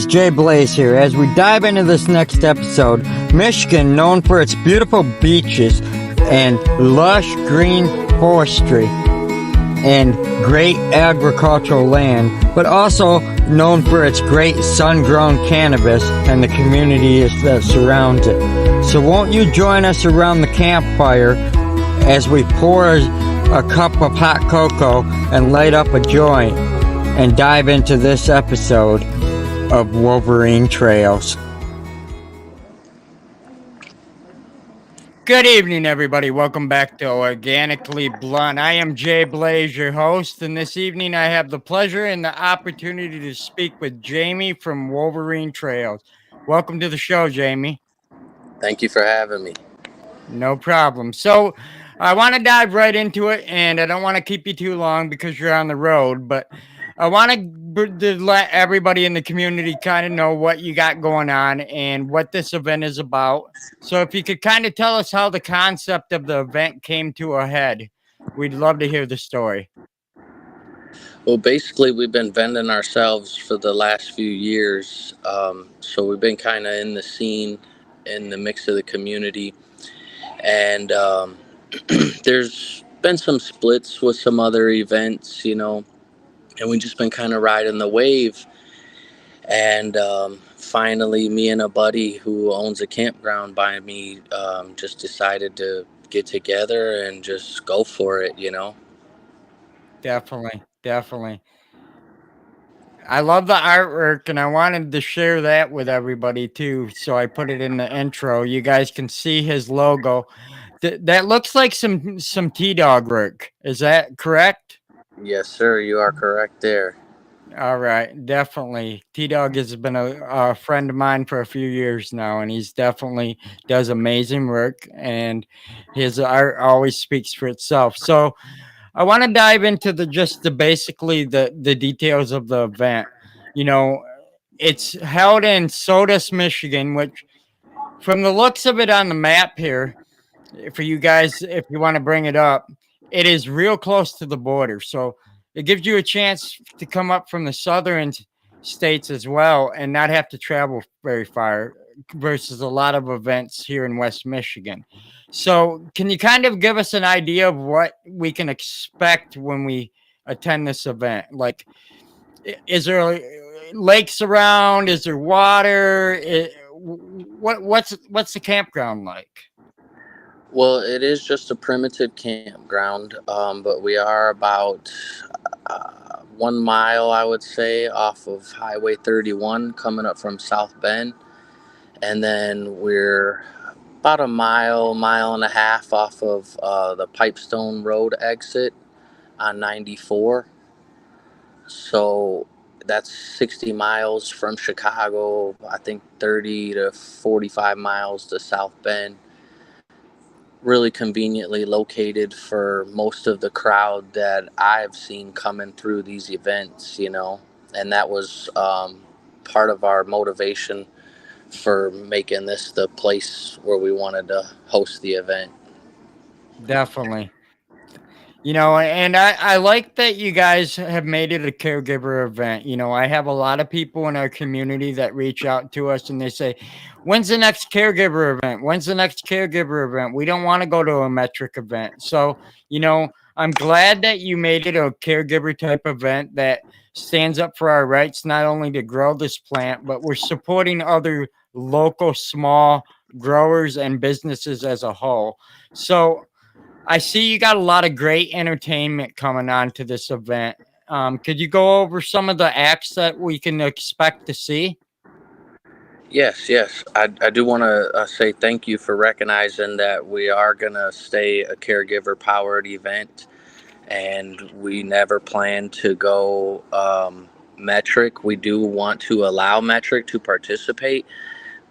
guys, JayBlaze here. As we dive into this next episode, Michigan, known for its beautiful beaches and lush green forestry and great agricultural land, but also known for its great sun-grown cannabis and the community that surrounds it. So won't you join us around the campfire as we pour a cup of hot cocoa and light up a joint and dive into this episode of Wolverine Trails. Good evening, everybody. Welcome back to Organically Blunt. I am JayBlaze, your host, and this evening I have the pleasure and the opportunity to speak with Jamie from Wolverine Trails. Welcome to the show, Jamie. Thank you for having me. No problem. So I want to dive right into it, and I don't want to keep you too long because you're on the road, but I want to let everybody in the community kind of know what you got going on and what this event is about. So if you could kind of tell us how the concept of the event came to a head, we'd love to hear the story. Well, basically, we've been vending ourselves for the last few years. So we've been kind of in the scene, in the mix of the community. And there's been some splits with some other events, you know, and we've just been kind of riding the wave. And finally, me and a buddy who owns a campground by me just decided to get together and just go for it, you know. Definitely. I love the artwork, and I wanted to share that with everybody too. So I put it in the intro. You guys can see his logo. That looks like some T-Dog work. Is that correct? Yes, sir. You are correct there. All right, definitely. T-Dog has been a friend of mine for a few years now, and he's definitely does amazing work, and his art always speaks for itself. So I want to dive into basically the details of the event. You know, it's held in Sodus, Michigan, which from the looks of it on the map here, for you guys, if you want to bring it up, it is real close to the border. So it gives you a chance to come up from the southern states as well and not have to travel very far versus a lot of events here in West Michigan. So can you kind of give us an idea of what we can expect when we attend this event? Like, is there lakes around? Is there water? What's the campground like? Well, it is just a primitive campground, but we are about 1 mile, I would say, off of Highway 31 coming up from South Bend. And then we're about a mile and a half off of the Pipestone Road exit on 94. So that's 60 miles from Chicago, I think 30 to 45 miles to South Bend. Really conveniently located for most of the crowd that I've seen coming through these events, you know, and that was part of our motivation for making this the place where we wanted to host the event. Definitely. You know, and I like that you guys have made it a caregiver event. You know, I have a lot of people in our community that reach out to us and they say, when's the next caregiver event? When's the next caregiver event? We don't want to go to a metric event. So, you know, I'm glad that you made it a caregiver type event that stands up for our rights, not only to grow this plant, but we're supporting other local small growers and businesses as a whole. So I see you got a lot of great entertainment coming on to this event. Could you go over some of the acts that we can expect to see? Yes. I do want to say thank you for recognizing that we are going to stay a caregiver powered event, and we never plan to go metric. We do want to allow metric to participate,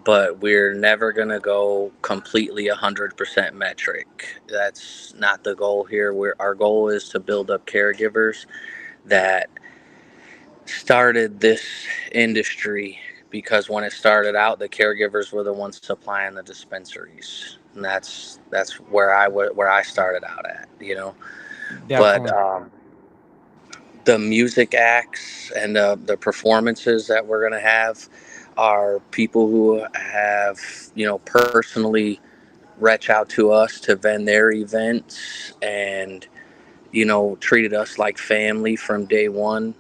but we're never going to go completely 100% metric. That's not the goal here. Our goal is to build up caregivers that started this industry, because when it started out, the caregivers were the ones supplying the dispensaries, and that's where I started out at, you know. Definitely. But the music acts and the performances that we're going to have are people who have, personally reach out to us to vend their events, and treated us like family from day one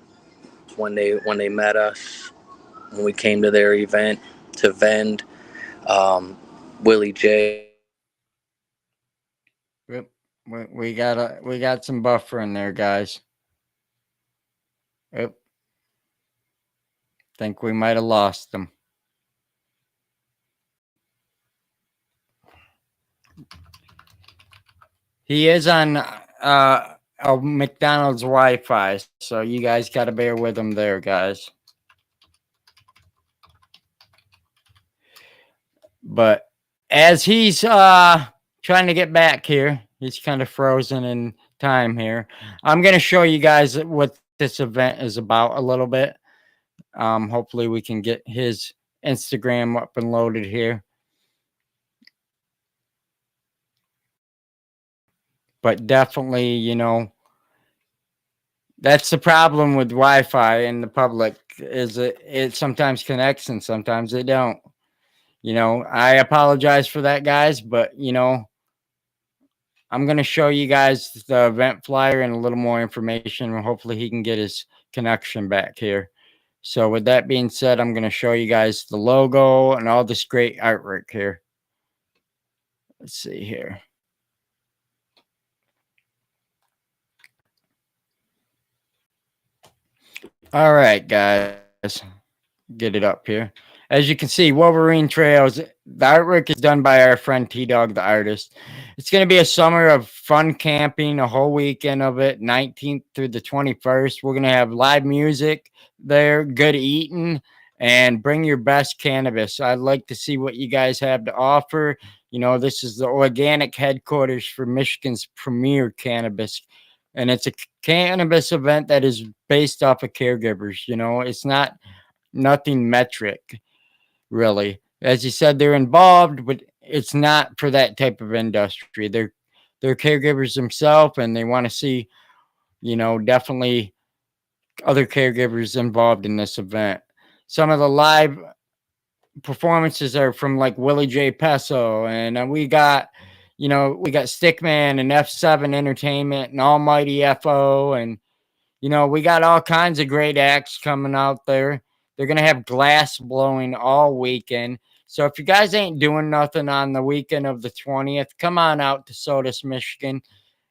when they met us, when we came to their event to vend. Willie J. Yep. We got some buffer in there, guys. Yep. Think we might have lost them. He is on a McDonald's Wi-Fi, so you guys got to bear with him there, guys. But as he's trying to get back here, he's kind of frozen in time here. I'm going to show you guys what this event is about a little bit. Hopefully we can get his Instagram up and loaded here. But definitely, that's the problem with Wi-Fi in the public, is it sometimes connects and sometimes it don't. I apologize for that, guys, but I'm going to show you guys the event flyer and a little more information, and hopefully he can get his connection back here. So with that being said, I'm going to show you guys the logo and all this great artwork here. Let's see here. All right, guys, get it up here. As you can see, Wolverine Trails, the artwork is done by our friend T-Dog, the artist. It's going to be a summer of fun camping, a whole weekend of it, 19th through the 21st. We're going to have live music there, good eating, and bring your best cannabis. I'd like to see what you guys have to offer. This is the organic headquarters for Michigan's premier cannabis. And it's a cannabis event that is based off of caregivers. It's nothing metric, really. As you said, they're involved, but it's not for that type of industry. They're caregivers themselves, and they want to see, definitely other caregivers involved in this event. Some of the live performances are from like Willie J. Peso, and we got Stickman and F7 Entertainment and Almighty FO, and we got all kinds of great acts coming out there. They're going to have glass blowing all weekend. So if you guys ain't doing nothing on the weekend of the 20th, come on out to Sodus, Michigan,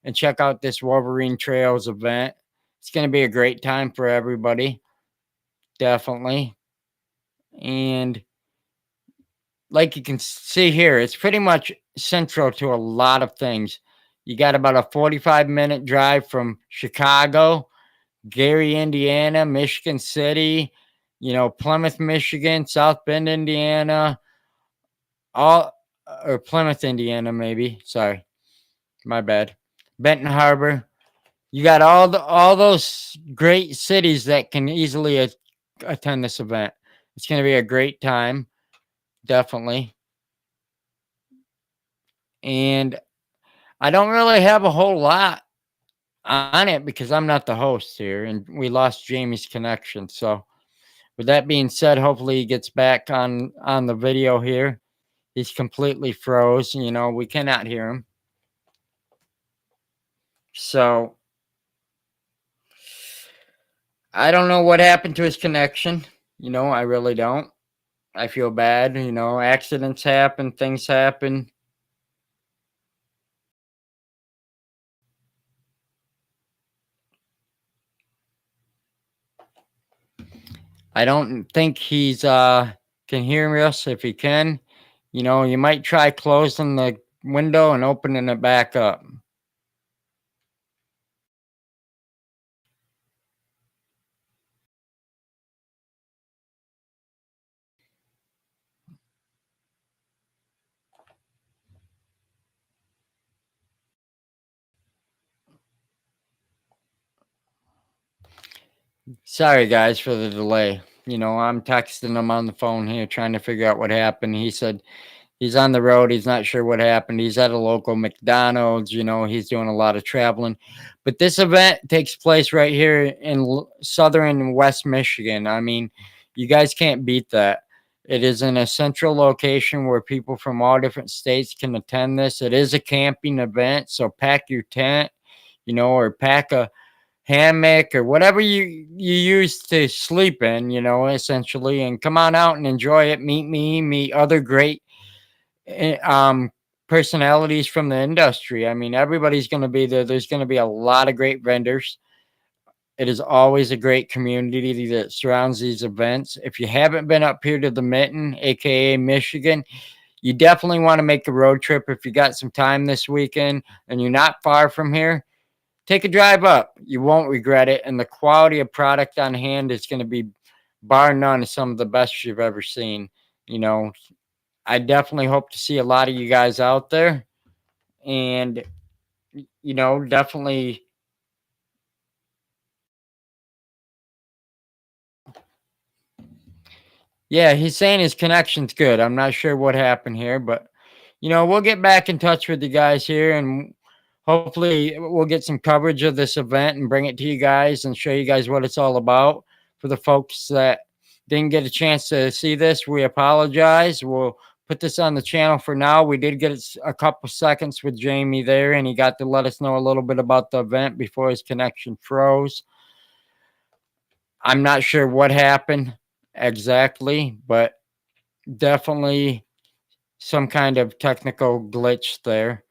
and check out this Wolverine Trails event. It's going to be a great time for everybody. Definitely. And like you can see here, it's pretty much central to a lot of things. You got about a 45-minute drive from Chicago, Gary, Indiana, Michigan City, Plymouth, Michigan, South Bend, Indiana, or Plymouth, Indiana, maybe. Sorry, my bad. Benton Harbor. You got all those great cities that can easily attend this event. It's going to be a great time, definitely. And I don't really have a whole lot on it because I'm not the host here, and we lost Jamie's connection. So with that being said, hopefully he gets back on the video here. He's completely froze. We cannot hear him. So I don't know what happened to his connection. I really don't. I feel bad. Accidents happen, things happen. I don't think he's can hear us. If he can, you might try closing the window and opening it back up. Sorry, guys, for the delay. I'm texting him on the phone here trying to figure out what happened. He said He's on the road. He's not sure what happened. He's at a local McDonald's. He's doing a lot of traveling. But this event takes place right here in southern and West Michigan. I mean, you guys can't beat that. It is in a central location where people from all different states can attend this. It is a camping event, so pack your tent, or pack a hammock or whatever you use to sleep in, essentially, and come on out and enjoy it. Meet other great personalities from the industry. I mean, everybody's going to be there. There's going to be a lot of great vendors. It is always a great community that surrounds these events. If you haven't been up here to the Mitten, aka Michigan, you definitely want to make a road trip. If you got some time this weekend and you're not far from here, take a drive up. You won't regret it. And the quality of product on hand is going to be, bar none, some of the best you've ever seen. I definitely hope to see a lot of you guys out there. And, definitely. Yeah, he's saying his connection's good. I'm not sure what happened here, but, we'll get back in touch with you guys here, and hopefully we'll get some coverage of this event and bring it to you guys and show you guys what it's all about. For the folks that didn't get a chance to see this, we apologize. We'll put this on the channel for now. We did get a couple seconds with Jamie there, and he got to let us know a little bit about the event before his connection froze. I'm not sure what happened exactly, but definitely some kind of technical glitch there.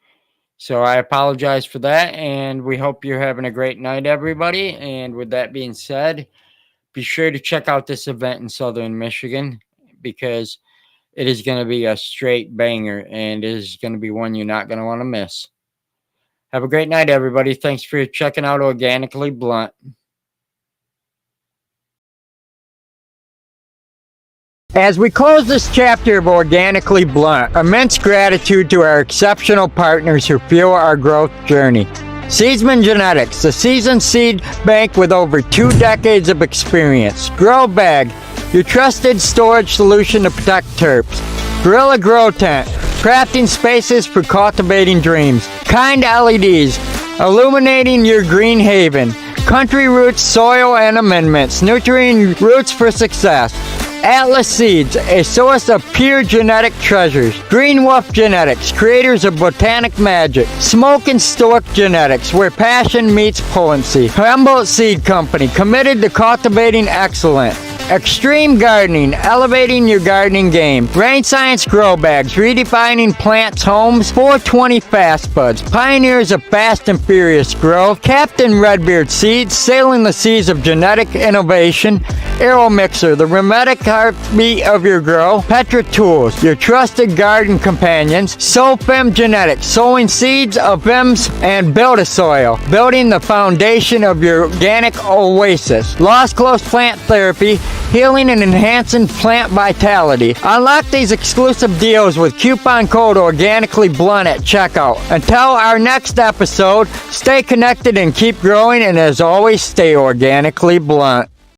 So I apologize for that, and we hope you're having a great night, everybody. And with that being said, be sure to check out this event in southern Michigan, because it is going to be a straight banger, and it is going to be one you're not going to want to miss. Have a great night, everybody. Thanks for checking out Organically Blunt. As we close this chapter of Organically Blunt, immense gratitude to our exceptional partners who fuel our growth journey. Seedsman Genetics, the seasoned seed bank with over 2 decades of experience. Grow Bag, your trusted storage solution to protect terps. Gorilla Grow Tent, crafting spaces for cultivating dreams. Kind LEDs, illuminating your green haven. Country Roots Soil and Amendments, nurturing roots for success. Atlas Seeds, a source of pure genetic treasures. Green Wolf Genetics, creators of botanic magic. Smoke and Stork Genetics, where passion meets potency. Humboldt Seed Company, committed to cultivating excellence. Extreme Gardening, elevating your gardening game. Rain Science Grow Bags, redefining plants' homes. 420 Fast Buds, pioneers of fast and furious growth. Captain Redbeard Seeds, sailing the seas of genetic innovation. Aero Mixer, the rheumatic heartbeat of your grow. Petra Tools, your trusted garden companions. SoFem Genetics, sowing seeds of FEMS and Build-A-Soil, building the foundation of your organic oasis. Lost Close Plant Therapy, healing and enhancing plant vitality. Unlock these exclusive deals with coupon code Organically Blunt at checkout. Until our next episode, stay connected and keep growing, and as always, stay organically blunt.